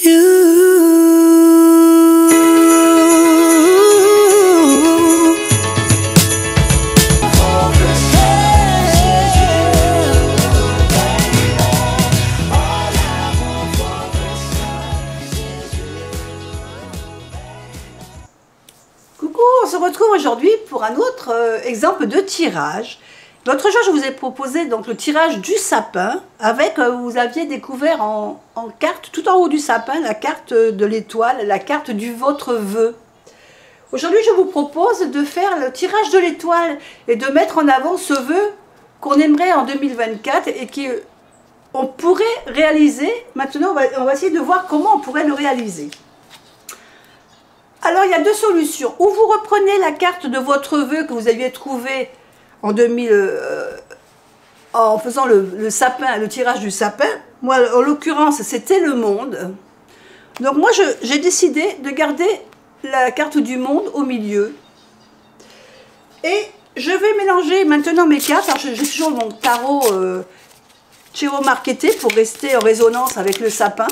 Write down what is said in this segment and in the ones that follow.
Coucou, on se retrouve aujourd'hui pour un autre exemple de tirage. L'autre jour, je vous ai proposé donc le tirage du sapin avec, vous aviez découvert en carte, tout en haut du sapin, la carte de l'étoile, la carte du votre vœu. Aujourd'hui, je vous propose de faire le tirage de l'étoile et de mettre en avant ce vœu qu'on aimerait en 2024 et qu'on pourrait réaliser. Maintenant, on va essayer de voir comment on pourrait le réaliser. Alors, il y a deux solutions. Ou vous reprenez la carte de votre vœu que vous aviez trouvé en en faisant le sapin, le tirage du sapin. Moi, en l'occurrence, c'était le monde. Donc, moi, j'ai décidé de garder la carte du monde au milieu. Et je vais mélanger maintenant mes cartes. Alors, j'ai toujours mon tarot Tarot Marketé pour rester en résonance avec le sapin.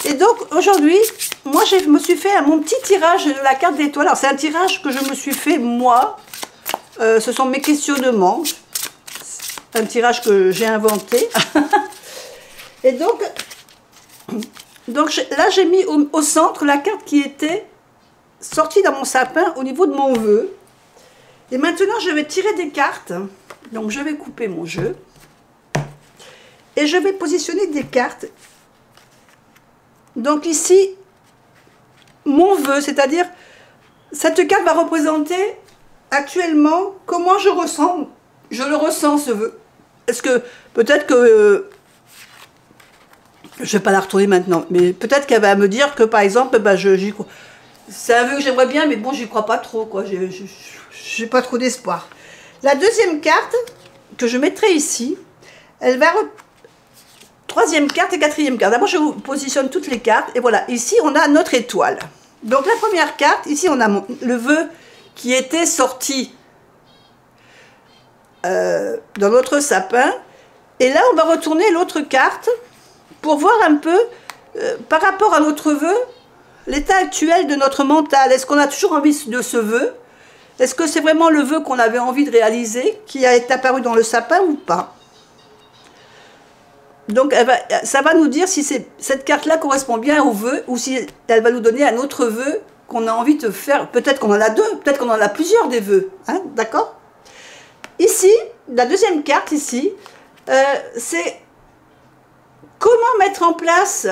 Et donc, aujourd'hui, moi, je me suis fait mon petit tirage de la carte d'étoile. Alors, c'est un tirage que je me suis fait, moi. Ce sont mes questionnements. Un tirage que j'ai inventé. Et donc là, j'ai mis au centre la carte qui était sortie dans mon sapin au niveau de mon vœu. Et maintenant, je vais tirer des cartes. Donc, je vais couper mon jeu. Et je vais positionner des cartes. Donc ici, mon vœu, c'est-à-dire, cette carte va représenter actuellement comment je le ressens ce vœu. Est-ce que, peut-être que, je ne vais pas la retourner maintenant, mais peut-être qu'elle va me dire que, par exemple, bah, c'est un vœu que j'aimerais bien, mais bon, j'y crois pas trop, quoi. J'ai pas trop d'espoir. La deuxième carte, que je mettrai ici, elle va troisième carte et quatrième carte. D'abord, je vous positionne toutes les cartes. Et voilà, ici, on a notre étoile. Donc, la première carte, ici, on a le vœu qui était sorti dans notre sapin. Et là, on va retourner l'autre carte pour voir un peu, par rapport à notre vœu, l'état actuel de notre mental. Est-ce qu'on a toujours envie de ce vœu? Est-ce que c'est vraiment le vœu qu'on avait envie de réaliser qui est apparu dans le sapin ou pas? Donc, ça va nous dire si cette carte-là correspond bien au vœu ou si elle va nous donner un autre vœu qu'on a envie de faire. Peut-être qu'on en a deux, peut-être qu'on en a plusieurs des vœux. Hein, d'accord? Ici, la deuxième carte, ici, c'est comment mettre en place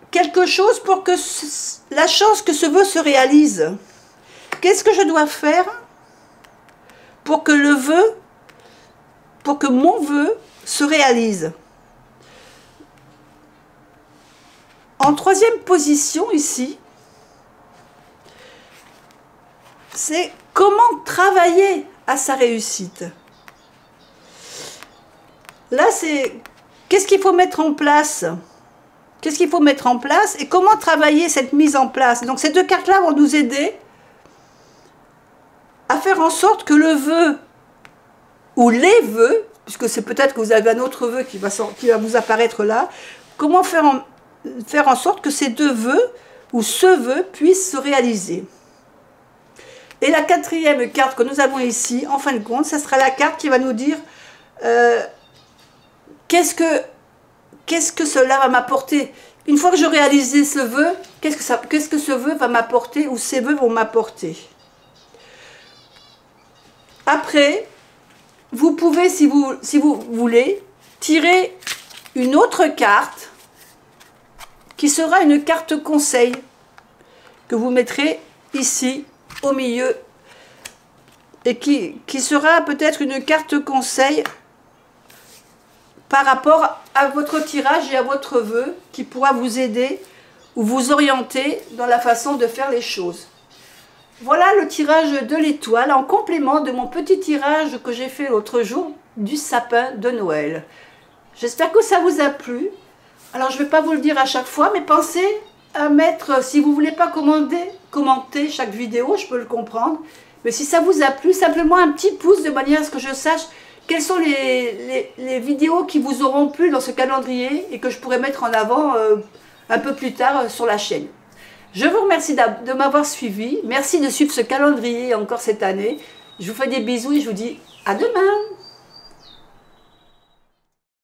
quelque chose pour que la chance que ce vœu se réalise. Qu'est-ce que je dois faire pour que mon vœu se réalise? En troisième position ici, c'est comment travailler à sa réussite. Là, c'est qu'est-ce qu'il faut mettre en place? Qu'est-ce qu'il faut mettre en place et comment travailler cette mise en place? Donc ces deux cartes-là vont nous aider à faire en sorte que le vœu ou les vœux, puisque c'est peut-être que vous avez un autre vœu qui va vous apparaître là, comment faire en sorte que ces deux vœux ou ce vœu puisse se réaliser. Et la quatrième carte que nous avons ici, en fin de compte, ce sera la carte qui va nous dire qu'est-ce que cela va m'apporter. Une fois que je réalisé ce vœu, qu'est-ce que ce vœu va m'apporter ou ces vœux vont m'apporter. Après, vous pouvez, si vous voulez, tirer une autre carte qui sera une carte conseil que vous mettrez ici au milieu et qui sera peut-être une carte conseil par rapport à votre tirage et à votre vœu qui pourra vous aider ou vous orienter dans la façon de faire les choses. Voilà le tirage de l'étoile en complément de mon petit tirage que j'ai fait l'autre jour du sapin de Noël. J'espère que ça vous a plu. Alors je ne vais pas vous le dire à chaque fois, mais pensez à mettre, si vous ne voulez pas commenter chaque vidéo, je peux le comprendre. Mais si ça vous a plu, simplement un petit pouce de manière à ce que je sache quelles sont les vidéos qui vous auront plu dans ce calendrier et que je pourrais mettre en avant un peu plus tard sur la chaîne. Je vous remercie de m'avoir suivi. Merci de suivre ce calendrier encore cette année. Je vous fais des bisous et je vous dis à demain.